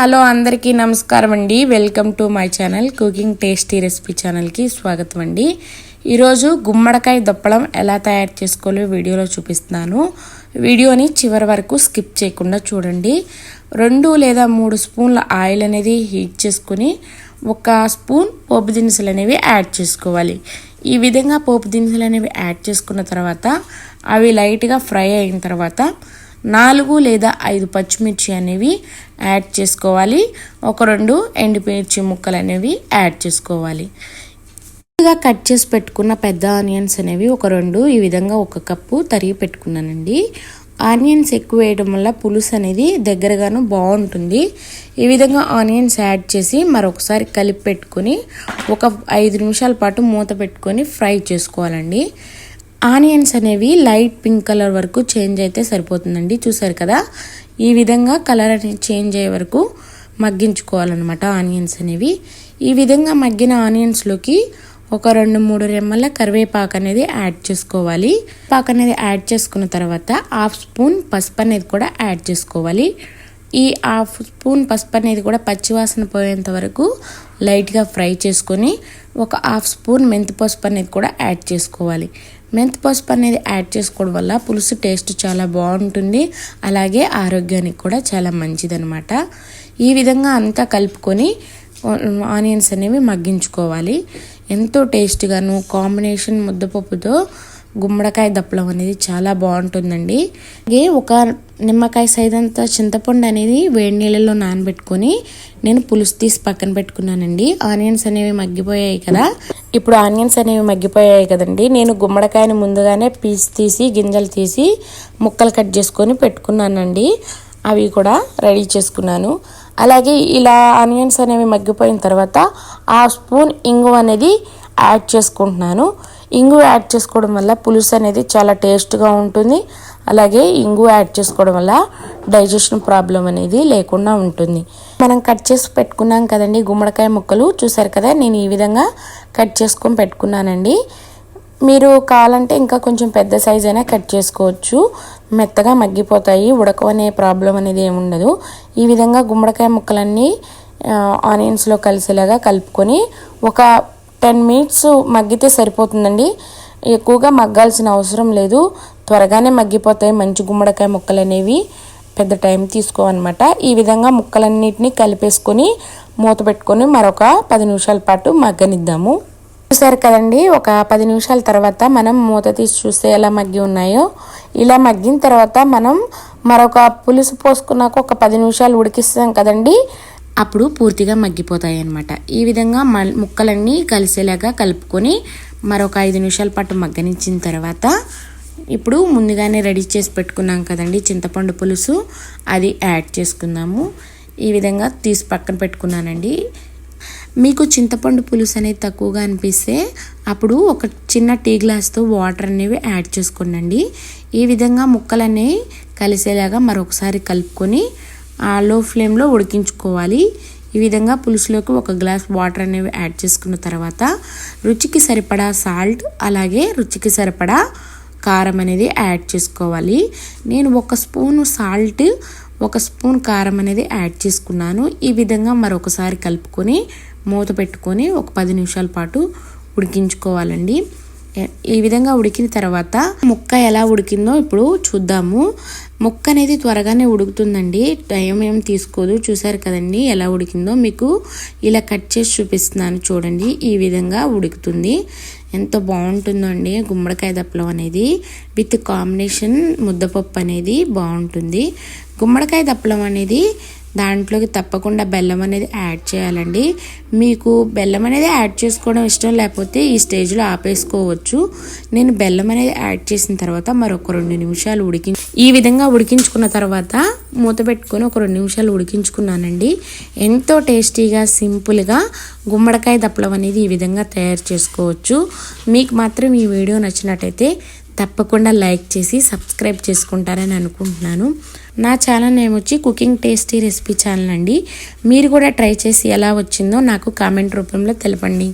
Hello అందరికీ నమస్కారం అండి. Welcome to my channel cooking tasty recipe ఛానల్కి స్వాగతం అండి. ఈరోజు గుమ్మడికాయ దప్పడం ఎలా తయారు చేసుకోవాలో వీడియోలో చూపిస్తున్నాను. వీడియోని చివరి వరకు స్కిప్ చేయకుండా చూడండి. 2 లేదా 3 స్పూన్ల ఆయిల్ అనేది హీట్ చేసుకుని 1 స్పూన్ పోపు దినుసులు అనేవి యాడ్ చేసుకోవాలి. ఈ విధంగా పోపు దినుసులు అనేవి యాడ్ చేసుకున్న తర్వాత అవి లైట్గా ఫ్రై అయిన తర్వాత 4 లేదా 5 పచ్చిమిర్చి అనేవి యాడ్ చేసుకోవాలి. 1-2 ఎండుమిర్చి ముక్కలు అనేవి యాడ్ చేసుకోవాలి. కట్ చేసి పెట్టుకున్న పెద్ద ఆనియన్స్ అనేవి 1-2 ఈ విధంగా 1 కప్పు తరిగి పెట్టుకున్నానండి. ఆనియన్స్ ఎక్కువ వేయడం వల్ల పులుసు అనేది దగ్గరగాను బాగుంటుంది. ఈ విధంగా ఆనియన్స్ యాడ్ చేసి మరొకసారి కలిపి పెట్టుకొని 5 నిమిషాల పాటు మూత పెట్టుకొని ఫ్రై చేసుకోవాలండి. ఆనియన్స్ అనేవి లైట్ పింక్ కలర్ వరకు చేంజ్ అయితే సరిపోతుందండి. చూసారు కదా, ఈ విధంగా కలర్ అనేది చేంజ్ అయ్యే వరకు మగ్గించుకోవాలన్నమాట ఆనియన్స్ అనేవి. ఈ విధంగా మగ్గిన ఆనియన్స్లోకి 2-3 రెమ్మల కరివేపాకు అనేది యాడ్ చేసుకోవాలి. పాకు అనేది యాడ్ చేసుకున్న తర్వాత 1/2 స్పూన్ పసుపు అనేది కూడా యాడ్ చేసుకోవాలి. ఈ 1/2 స్పూన్ పసుపు అనేది కూడా పచ్చివాసన పోయేంత వరకు లైట్గా ఫ్రై చేసుకొని 1/2 స్పూన్ మెంతి పసుపు అనేది కూడా యాడ్ చేసుకోవాలి. మెంతి పసుపు అనేది యాడ్ చేసుకోవడం వల్ల పులుసు టేస్ట్ చాలా బాగుంటుంది, అలాగే ఆరోగ్యానికి కూడా చాలా మంచిదన్నమాట. ఈ విధంగా అంతా కలుపుకొని ఆనియన్స్ అనేవి మగ్గించుకోవాలి. ఎంతో టేస్ట్గాను కాంబినేషన్ ముద్దపప్పుతో గుమ్మడికాయ దప్పలం అనేది చాలా బాగుంటుందండి. అలాగే 1 నిమ్మకాయ సైజ్ అంత చింతపండు అనేది వేడి నీళ్ళలో నానబెట్టుకొని నేను పులుసు తీసి పక్కన పెట్టుకున్నానండి. ఆనియన్స్ అనేవి మగ్గిపోయాయి కదా, ఇప్పుడు ఆనియన్స్ అనేవి మగ్గిపోయాయి కదండి. నేను గుమ్మడికాయని ముందుగానే పీస్ తీసి గింజలు తీసి ముక్కలు కట్ చేసుకొని పెట్టుకున్నానండి. అవి కూడా రెడీ చేసుకున్నాను. అలాగే ఇలా ఆనియన్స్ అనేవి మగ్గిపోయిన తర్వాత 1/2 స్పూన్ ఇంగువ అనేది యాడ్ చేసుకుంటున్నాను. ఇంగువ యాడ్ చేసుకోవడం వల్ల పులుసు అనేది చాలా టేస్ట్గా ఉంటుంది. అలాగే ఇంగువ యాడ్ చేసుకోవడం వల్ల డైజెషన్ ప్రాబ్లం అనేది లేకుండా ఉంటుంది. మనం కట్ చేసి పెట్టుకున్నాం కదండి గుమ్మడికాయ ముక్కలు, చూసారు కదా, నేను ఈ విధంగా కట్ చేసుకొని పెట్టుకున్నానండి. మీరు కావాలంటే ఇంకా కొంచెం పెద్ద సైజ్ అయినా కట్ చేసుకోవచ్చు. మెత్తగా మగ్గిపోతాయి, ఉడకవనే ప్రాబ్లం అనేది ఏముండదు. ఈ విధంగా గుమ్మడికాయ ముక్కలన్నీ ఆనియన్స్లో కలిసేలాగా కలుపుకొని 10 మినిట్స్ మగ్గితే సరిపోతుందండి. ఎక్కువగా మగ్గాల్సిన అవసరం లేదు, త్వరగానే మగ్గిపోతాయి మంచి గుమ్మడికాయ ముక్కలు అనేవి. పెద్ద టైం తీసుకోవన్నమాట. ఈ విధంగా ముక్కలన్నిటినీ కలిపేసుకొని మూత పెట్టుకొని మరొక 10 నిమిషాల పాటు మగ్గనిద్దాము. చూసారు కదండి, 10 నిమిషాల తర్వాత మనం మూత తీసి చూస్తే ఎలా మగ్గి ఉన్నాయో. ఇలా మగ్గిన తర్వాత మనం మరొక పులుసు పోసుకున్నాక 10 నిమిషాలు ఉడికిస్తాం కదండి, అప్పుడు పూర్తిగా మగ్గిపోతాయి అన్నమాట. ఈ విధంగా ముక్కలన్నీ కలిసేలాగా కలుపుకొని మరొక 5 నిమిషాల పాటు మగ్గనిచ్చిన తర్వాత ఇప్పుడు ముందుగానే రెడీ చేసి పెట్టుకున్నాం కదండి చింతపండు పులుసు, అది యాడ్ చేసుకుందాము. ఈ విధంగా తీసి పక్కన పెట్టుకున్నానండి. మీకు చింతపండు పులుసు అనేది తక్కువగా అనిపిస్తే అప్పుడు ఒక చిన్న టీ గ్లాస్తో వాటర్ అనేవి యాడ్ చేసుకోండి. ఈ విధంగా ముక్కలన్నీ కలిసేలాగా మరొకసారి కలుపుకొని లో ఫ్లేమ్లో ఉడికించుకోవాలి. ఈ విధంగా పులుసులోకి 1 గ్లాస్ వాటర్ అనేవి యాడ్ చేసుకున్న తర్వాత రుచికి సరిపడా సాల్ట్, అలాగే రుచికి సరిపడా కారం అనేది యాడ్ చేసుకోవాలి. నేను 1 స్పూను సాల్ట్, 1 స్పూన్ కారం అనేది యాడ్ చేసుకున్నాను. ఈ విధంగా మరొకసారి కలుపుకొని మూత పెట్టుకొని 10 నిమిషాల పాటు ఉడికించుకోవాలండి. ఈ విధంగా ఉడికిన తర్వాత ముక్క ఎలా ఉడికిందో ఇప్పుడు చూద్దాము. ముక్క అనేది త్వరగానే ఉడుకుతుందండి, టైం ఏం తీసుకోదు. చూసారు కదండి ఎలా ఉడికిందో. మీకు ఇలా కట్ చేసి చూపిస్తున్నాను చూడండి. ఈ విధంగా ఉడుకుతుంది. ఎంతో బాగుంటుందో అండి గుమ్మడికాయ దప్పలం అనేది. విత్ కాంబినేషన్ ముద్దపప్పు అనేది బాగుంటుంది. గుమ్మడికాయ దప్పలం అనేది దాంట్లోకి తప్పకుండా బెల్లం అనేది యాడ్ చేయాలండి. మీకు బెల్లం అనేది యాడ్ చేసుకోవడం ఇష్టం లేకపోతే ఈ స్టేజ్లో ఆపేసుకోవచ్చు. నేను బెల్లం అనేది యాడ్ చేసిన తర్వాత మరొక 2 నిమిషాలు ఈ విధంగా ఉడికించుకున్న తర్వాత మూత పెట్టుకొని 2 నిమిషాలు ఉడికించుకున్నానండి. ఎంతో టేస్టీగా సింపుల్గా గుమ్మడికాయ దప్పలం అనేది ఈ విధంగా తయారు చేసుకోవచ్చు. మీకు మాత్రం ఈ వీడియో నచ్చినట్టయితే తప్పకుండా లైక్ చేసి సబ్స్క్రైబ్ చేసుకుంటారని అనుకుంటున్నాను. నా ఛానల్ నేమ్ వచ్చి కుకింగ్ టేస్టీ రెసిపీ ఛానల్ అండి. మీరు కూడా ట్రై చేసి ఎలా వచ్చిందో నాకు కామెంట్ రూపంలో తెలపండి.